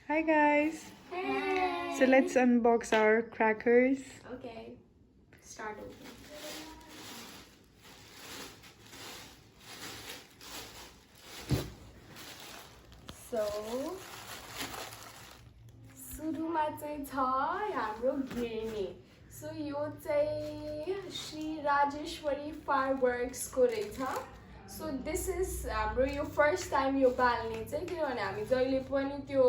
Hi guys. Hey. So let's unbox our crackers. Okay. Start open. So, सुरुमा चाहिँ छ हाम्रो गिर्नी. So यो चाहिँ श्री राजेश्वरी फायरवर्क्स को रहेछ. So this is हाम्रो यो फर्स्ट टाइम यो बाल्ने चाहिँ किनभने हामी जहिले पनि त्यो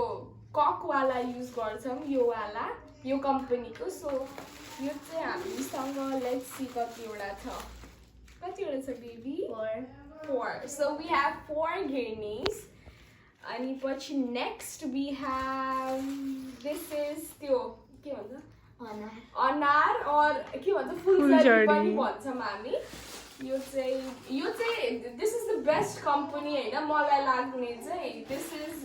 कक वाला युज गर्छौं यो वाला यो कम्पनीको. सो यो चाहिँ हामीसँग लेट्स सी कतिवटा छ. कतिवटा छ बेबी? 4. So we have 4 गिर्नीज. अनि पछि next we have this is त्यो के भन्छ अनार और के भन्छ फुलझडी पनि भन्छौं हामी. यो चाहिँ this is the best company हैन मलाई लाग्ने चाहिँ. दिस इज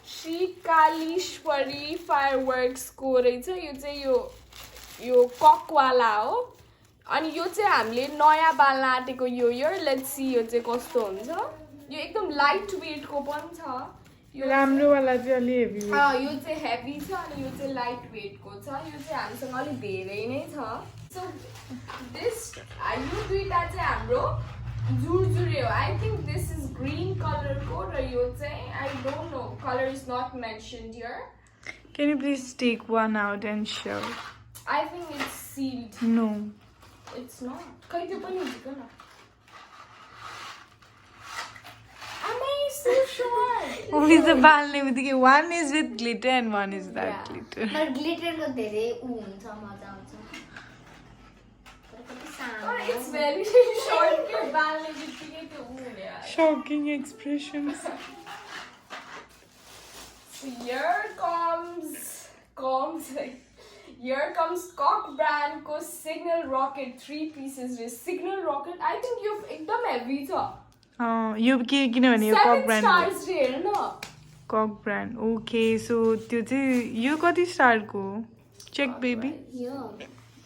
श्री कालीश्वरी फायरवर्क्स को रहेछ. यो चाहिँ यो कक वाला हो. अनि यो चाहिँ हामीले नयाँ बाल्न आटेको यो लेट्स सी यो चाहिँ कस्तो हुन्छ. यो एकदम लाइट वेट को पनि छ. यो राम्रो वाला चाहिँ अलि हेभी. यो चाहिँ हेभी छ अनि यो चाहिँ लाइट वेट को छ. यो चाहिँ हामीसँग अलि धेरै नै छ. सो दिस यो दुईटा चाहिँ हाम्रो जुरजुरे हो. I think this is green colour को र यो चाहिँ I don't know colour is not mentioned here. Can you please take one out and show? I think it's sealed. No. It's not. खै त्यो पनि हुन्छ न. Am I so sure? Only the balne बित्तिकै one is with glitter and one is that Yeah. glitter. तर ग्लिटरको धेरै हुन्छ मजा आउँछ. Or it's very short के बाल्ने बित्तिकै त्यो हुने यार. Shocking expressions. So here comes Cock brand को Signal Rocket 3 pieces with Signal Rocket. I think यो एकदम heavy छ. यो किनभने यो कक 7 ब्रान्ड stars रे हेर्न. Cock brand. ओके सो त्यो चाहिँ यो कति स्टारको चेक बेबी.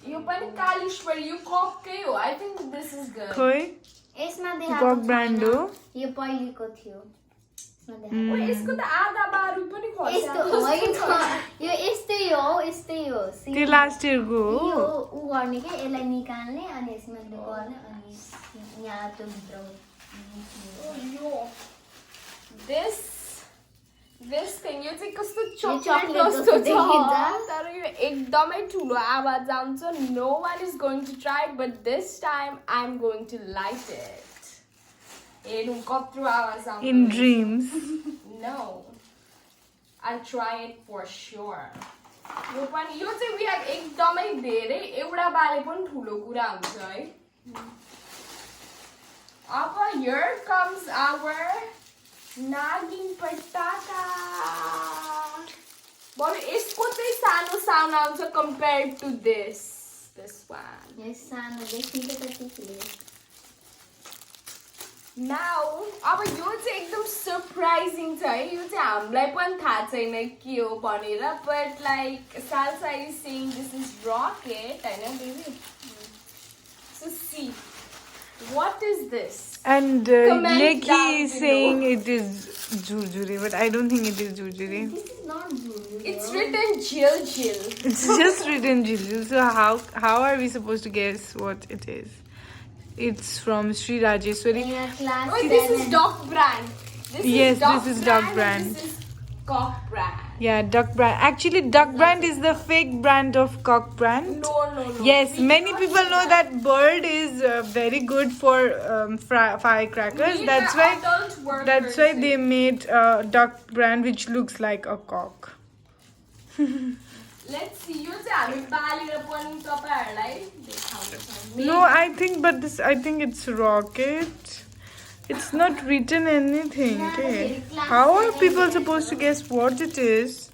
यो पनि कालीश्वरी यो कककै हो. I think this is good. खोइ यसमा कक देखाएको ब्रान्ड हो. यो पहिलेको थियो. ओ यसको त आधा बारु पनि यस्तो खस्छ. होइन यो यस्तै हो. त्यो लास्ट इयरको हो. यो उ गर्ने के यसलाई निकाल्ने अनि यसमा त्यो गर्ने अनि यहाँ त्यो भित्र This thing यो चाहिँ कस्तो चकलेट chocolate जस्तो जस्तो देखिन्छ. तर यो एकदमै ठुलो आवाज आउँछ. No one is going to try it, but this time I'm going to light it. हेरौँ कत्रो आवाज आउँछ. In dreams. No. I'll try it for sure. यो चाहिँ we have एकदमै धेरै. एउटा बाले पनि ठुलो कुरा हुन्छ है. अब here comes our नागिन पटाका. बरु यसको चाहिँ सानो साउन्ड आउँछ compared to this one. यस सानो देखिन्छ त्यतिखेर. Now अब यो चाहिँ एकदम सरप्राइजिङ छ है. यो चाहिँ हामीलाई पनि थाहा छैन के हो भनेर. But like Salsa is saying this is rocket हैन baby. So see what is this? And Comment Neki down is below. saying it is jurjure, but I don't think it is jurjure. This is not good. It's written Jill. It's just written jurjure. So how are we supposed to guess what it is? It's from Sri Rajeshwari. In your class Oh, this is Doc brand. Yes, this is Doc brand. And this is Cock brand. Yeah, Duck brand. Actually, Duck brand is the fake brand of Cock brand. No. Yes, We many cannot people do know that bird is very good for firecrackers. We That's were why. adult workers. That's why they made Duck brand, which looks like a cock. Let's see. यो चाहिँ हामी बालेर पनि तपाईहरुलाई देखाउँछौँ. No, I think it's rocket. It's not written anything. Okay. How are people supposed to guess what it is?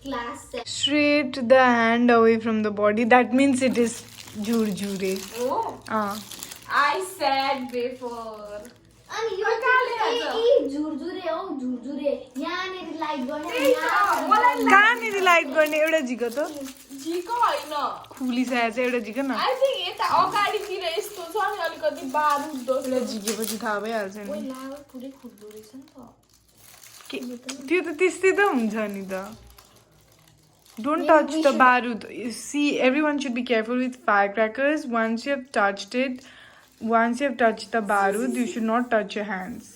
class Straight the hand away from the body. That means it is jurjure. Oh, I said before. अनि यो काले झुरझुरे हो झुरझुरे यहाँनेरि light गर्ने कहाँनिर light गर्ने एउटा झिको त झिको हैन खुलिसकेको छ एउटा झिको न. आई थिंक यता अगाडितिर यस्तो छ नि अलिकति बारुद जस्तो एउटा झिकेपछि थाहा भइहाल्छ ओइ नि. लावा पुरै खुल्दो रहेछ नि त. त्यो त त्यस्तै त हुन्छ नि त. Don't touch the barud. See, everyone should be careful with firecrackers. Once you have touched the barud, you should not touch your hands.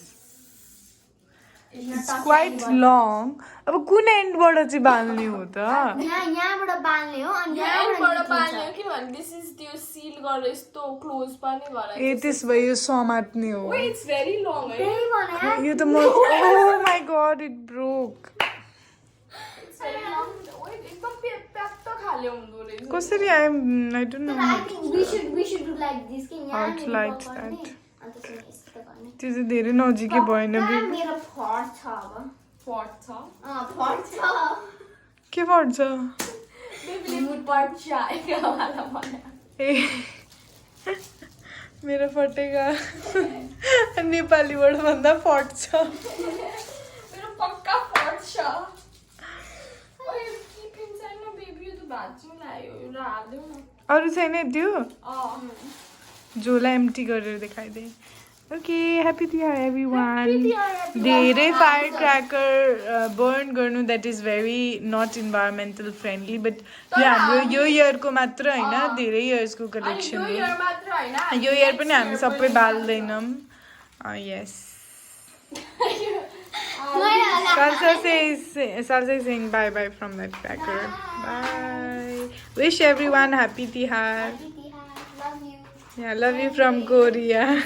It's quite long. अब कुन एन्डबाट चाहिँ बाल्ने हो त? यहाँबाट बाल्ने हो अनि यहाँबाट बाल्ने हो किनभने दिस इज त्यो सिल गरेर यस्तो क्लोज पनि भएर ए त्यस भए यो समात्ने हो. Wait, it's very long. त्यही भने यो त म oh my god, it broke. It's very long. Wait, एकदम प्यात्त खाले हुँदो रहेछ. कसरी I don't know. I think we should do like this कि यहाँ Like that. अनि त्यसपछि यस्तो गर्ने. त्यो चाहिँ धेरै नजिकै भएन कहाँ बे. मेरो फट छ अब. Fort छ. फट छ. के पर्छ? बेबीले पर्छ एकवाला भने. ए मेरो फटेगा नेपालीबाट भन्दा फट्छ. मेरो पक्का फट छ. ओए किपिङ छैन बेबी यो त भाँच्नु लाग्यो. यो हाल्दिउ न. अरू छैन त्यो? झोला एम्प्टी गरेर देखाइदे. Okay happy Tihar everyone. धेरै फायर क्र्याकर बर्न गर्नु that is very not environmental friendly but यो हाम्रो यो इयरको मात्र होइन धेरै इयर्सको कलेक्सन हो. यो इयर पनि हामी सबै बाल्दैनौँ. यस Salsa is saying bye bye from that cracker. Bye. Wish everyone happy Tihar. Happy Tihar. Love you. Yeah, love you from Korea.